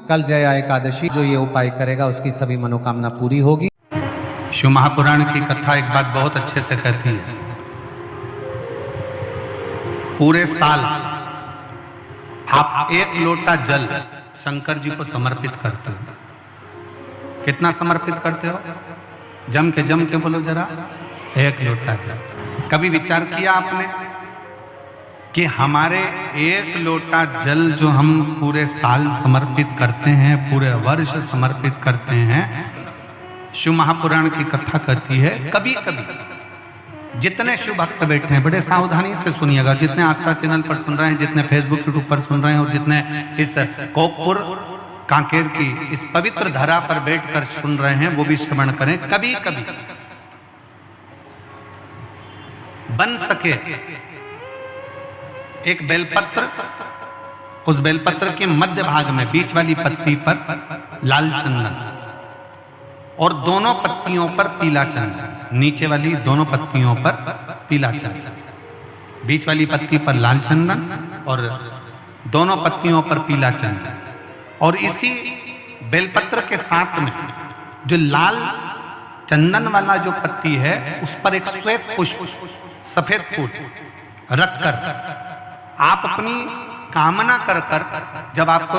कल जया एकादशी, जो ये उपाय करेगा उसकी सभी मनोकामना पूरी होगी। शिव महापुराण की कथा एक बात बहुत अच्छे से कहती है, पूरे साल आप 1 लोटा जल शंकर जी को समर्पित करते हो। कितना समर्पित करते हो? जम के बोलो जरा, 1 लोटा जल। कभी विचार किया आपने कि हमारे 1 लोटा जल जो हम पूरे साल समर्पित करते हैं, पूरे वर्ष समर्पित करते हैं, शिव महापुराण की कथा कहती है कभी कभी जितने शिव भक्त बैठे हैं, बड़े सावधानी से सुनिएगा, जितने आस्था चैनल पर सुन रहे हैं, जितने फेसबुक यूट्यूब पर सुन रहे हैं और जितने इस कोकपुर कांकेर की इस पवित्र धरा पर बैठकर सुन रहे हैं, वो भी श्रवण करें। कभी कभी बन सके एक बेलपत्र, उस बेलपत्र के मध्य भाग में बीच वाली पत्ती पर लाल चंदन और दोनों पत्तियों पर पीला चंदन, नीचे वाली दोनों पत्तियों पर पीला चंदन, बीच वाली पत्ती पर लाल चंदन और दोनों पत्तियों पर पीला चंदन, और इसी बेलपत्र के साथ में जो लाल चंदन वाला जो पत्ती है उस पर एक श्वेत पुष्प, सफेद फूल रखकर आप अपनी कामना कर जब आपको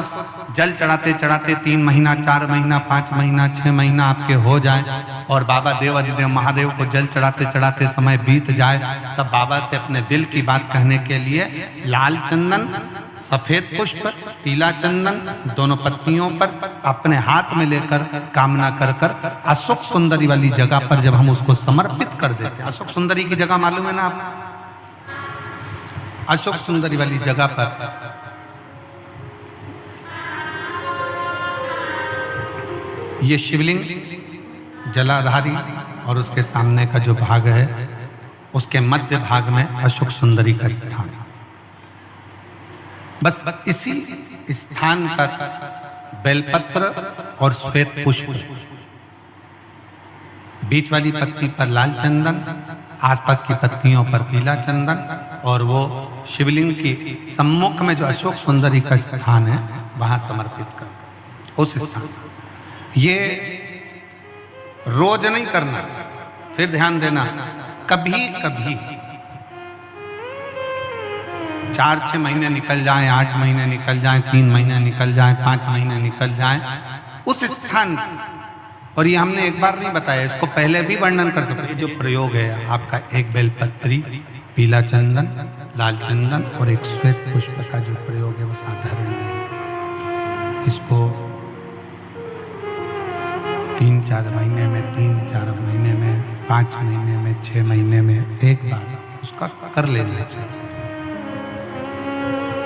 जल चढ़ाते चढ़ाते 3 महीना, 4 महीना, 5 महीना, 6 महीना आपके हो जाए और बाबा देव अधिदेव महादेव को जल चढ़ाते चढ़ाते समय बीत जाए, तब बाबा से अपने दिल की बात कहने के लिए लाल चंदन, सफेद पुष्प, पीला चंदन दोनों पत्तियों पर अपने हाथ में लेकर कामना कर अशोक सुंदरी वाली जगह पर जब हम उसको समर्पित कर देते हैं, अशोक सुंदरी की जगह मालूम है ना आप? अशोक सुंदरी वाली जगह पर ये शिवलिंग जलाधारी और उसके सामने का जो भाग है उसके मध्य भाग में अशोक सुंदरी का स्थान। बस इसी स्थान पर बेलपत्र और श्वेत पुष्प, बीच वाली पत्ती पर लाल चंदन, आसपास की पत्तियों पर पीला चंदन, और वो शिवलिंग की सम्मुख में जो अशोक सुंदरी का स्थान है वहां समर्पित कर। उस स्थान ये रोज नहीं करना, फिर ध्यान देना, कभी कभी 4-6 महीने निकल जाएं, 8 महीने निकल जाएं, 3 महीने निकल जाएं, 5 महीने निकल जाएं, उस स्थान, और ये हमने एक बार नहीं बताया, इसको पहले भी वर्णन कर सकते। जो प्रयोग है आपका, एक बेलपत्री, पीला चंदन, लाल चंदन और एक श्वेत पुष्प का जो प्रयोग है वो साधारण नहीं है। इसको 3-4 महीने में, 3-4 महीने में, 5 महीने में, 6 महीने में एक बार उसका कर लेना चाहिए।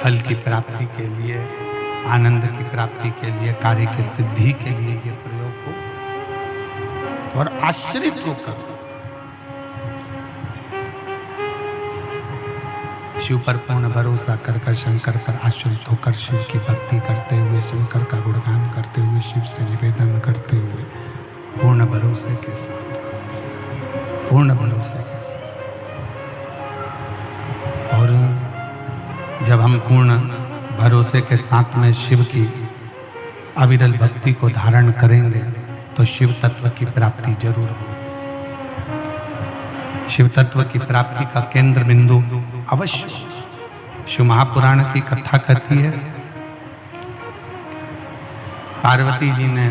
फल की प्राप्ति के लिए, आनंद की प्राप्ति के लिए, कार्य की सिद्धि के लिए ये प्रयोग हो, और आश्रित होकर शिव पर पूर्ण भरोसा कर शंकर पर आश्रित होकर शिव की भक्ति करते हुए, शंकर का गुणगान करते हुए, शिव से निवेदन करते हुए, पूर्ण भरोसे के साथ, पूर्ण भरोसे के साथ। और जब हम पूर्ण भरोसे के साथ में शिव की अविरल भक्ति को धारण करेंगे तो शिव तत्व की प्राप्ति जरूर हो। शिव तत्व की प्राप्ति का केंद्र बिंदु अवश्य। शिव महापुराण की कथा कहती है, पार्वती जी ने,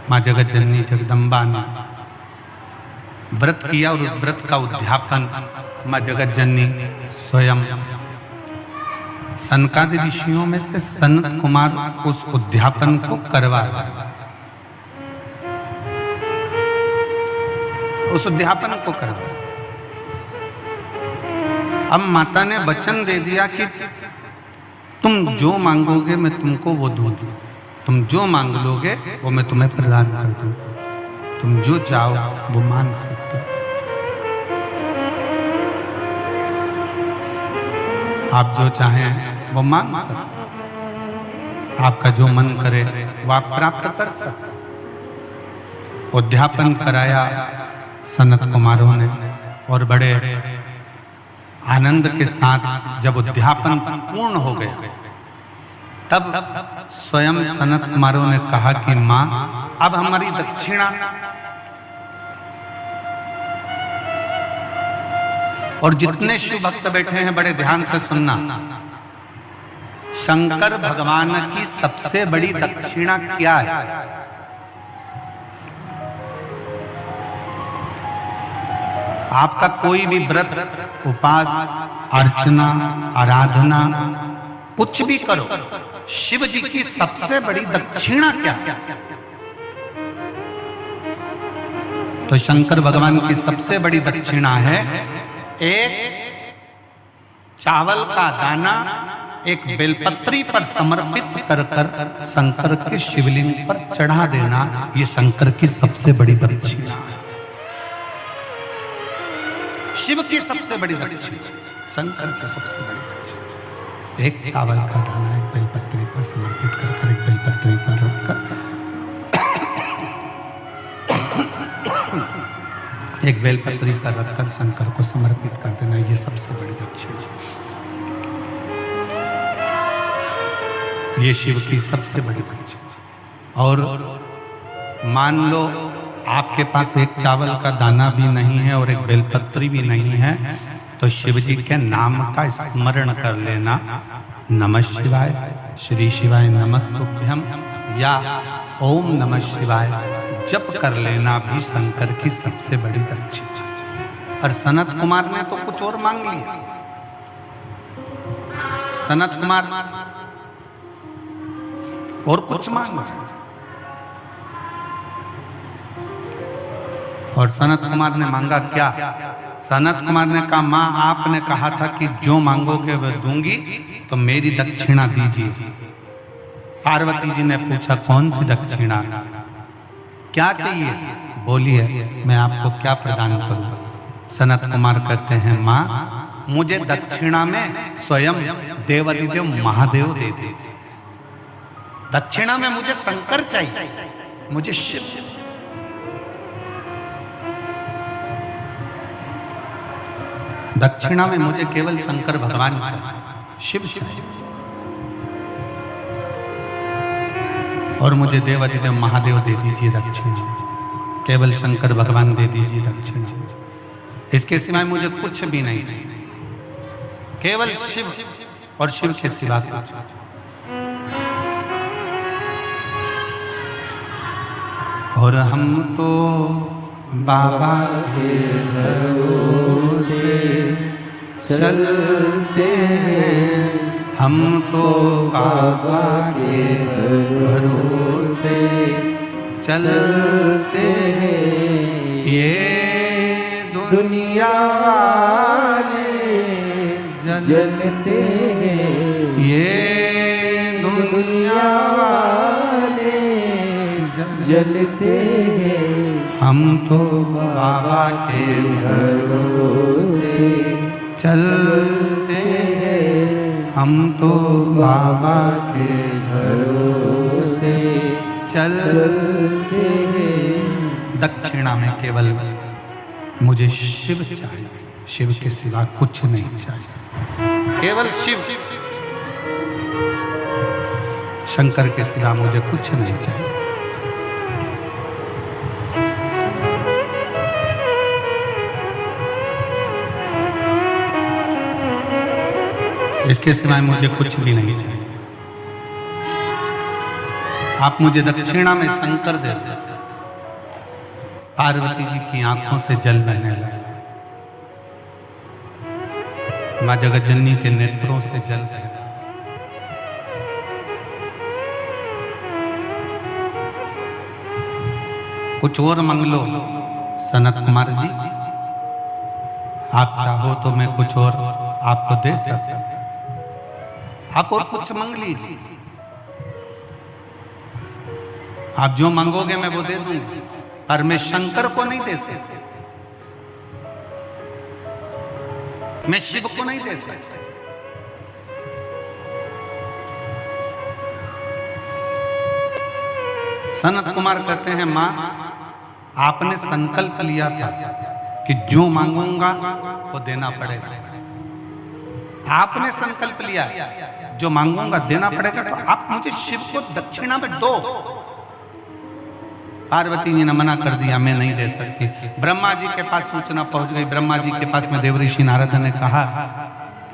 मां जगत जननी जगदम्बा ने व्रत किया और उस व्रत का उद्यापन मां जगत जननी स्वयं सनकादि ऋषियों में से सनत कुमार उस उद्यापन को करवा रहा, उस उद्यापन को करवा। अब माता ने वचन दे दिया कि तुम जो मांगोगे मैं तुमको वो दूंगी, तुम जो मांग लोगे वो मैं तुम्हें प्रदान कर दूंगी, तुम जो चाहो वो मांग सकते हो। आप जो चाहें वो मांग सकते, आपका जो मन करे वो आप प्राप्त कर सकते। उद्यापन कराया सनत कुमारों ने, और बड़े आनंद के साथ जब उद्यापन पूर्ण हो गया तब स्वयं सनत कुमारों ने कहा कि मां, अब हमारी दक्षिणा। और जितने शिव भक्त बैठे हैं बड़े ध्यान से सुनना, शंकर भगवान की सबसे बड़ी दक्षिणा क्या है? आपका कोई भी व्रत, उपास, अर्चना, आराधना कुछ भी करो, शिव जी की सबसे बड़ी दक्षिणा क्या है? तो शंकर भगवान की सबसे बड़ी दक्षिणा है एक चावल का दाना एक बेलपत्री पर समर्पित कर कर शंकर के शिवलिंग पर चढ़ा देना। ये शंकर की सबसे बड़ी दक्षिणा है। शिव की सबसे बड़ी दक्षिणा, शंकर की सबसे बड़ी दक्षिणा एक चावल का दाना एक बेलपत्री पर समर्पित कर कर, एक बेलपत्री पर रखकर एक बेलपत्री पर रखकर शंकर को समर्पित कर देना, ये सबसे बड़ी दक्षिणा। ये शिव की सबसे बड़ी दक्षिणा। और मान लो आपके पास एक चावल का दाना भी नहीं है और एक बेलपत्री भी नहीं है, तो शिव जी के नाम का स्मरण कर लेना, नमः शिवाय, श्री शिवाय नमस्तुभ्यम या ओम नमः शिवाय जप कर लेना भी शंकर की सबसे बड़ी दक्षिणा। और सनत कुमार ने तो कुछ और मांग लिया। सनत कुमार और कुछ मांग लिया। और सनत कुमार ने मांगा क्या? सनत कुमार ने कहा, मां आपने कहा था कि जो मांगोगे वह दूंगी, तो मेरी दक्षिणा दीजिए। पार्वती जी ने पूछा, कौन सी दक्षिणा, क्या चाहिए? बोलिए, मैं आपको क्या प्रदान करूं? सनत कुमार कहते हैं, मां मुझे दक्षिणा में स्वयं देवाधिदेव महादेव दे दीजिए। दक्षिणा में मुझे शंकर चाहिए, मुझे शिव। दक्षिणा में मुझे केवल शंकर भगवान चाहिए, शिव चाहिए। और मुझे देवाधिदेव महादेव दे दीजिए दक्षिणा, केवल शंकर भगवान दे दीजिए दक्षिणा। इसके सिवाय मुझे कुछ भी नहीं चाहिए, केवल शिव और शिव के सिवा कुछ। और हम तो बाबा के भरोसे चलते हैं, हम तो बाबा के भरोसे चलते हैं। ये दुनिया वाले जलते हैं, ये दुनिया वाले जलते हैं। हम तो बाबा के भरोसे चलते हैं, हम तो बाबा के भरोसे चलते हैं। दक्षिणा में केवल मुझे शिव चाहिए, शिव के सिवा कुछ नहीं चाहिए, केवल शिव। शंकर के सिवा मुझे कुछ नहीं चाहिए। इसके सिवाय मुझे कुछ भी नहीं चाहिए। आप मुझे दक्षिणा में शंकर दे दो। पार्वती जी की आंखों से जल बहने लगा, मां जगत जननी के नेत्रों से जल बह रहा। कुछ और मांग लो सनत कुमार जी, आप चाहो तो मैं कुछ और आपको दे सकता हूं। आप और कुछ मांग लीजिए, आप जो मांगोगे मैं वो दे दूंगा, पर मैं शंकर को नहीं दे सकता, मैं शिव को नहीं दे सकता। सनत कुमार कहते हैं, मां आपने संकल्प लिया था कि जो मांगूंगा वो देना पड़ेगा। आपने संकल्प लिया, जो मांगूंगा देना पड़ेगा, तो आप मुझे शिव को दक्षिणा में दो। पार्वती जी ने मना कर दिया, मैं नहीं दे सकती। ब्रह्मा जी के पास सूचना पहुंच गई। ब्रह्मा जी के पास में देवऋषि नारद ने कहा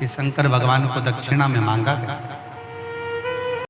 कि शंकर भगवान को दक्षिणा में मांगा गया।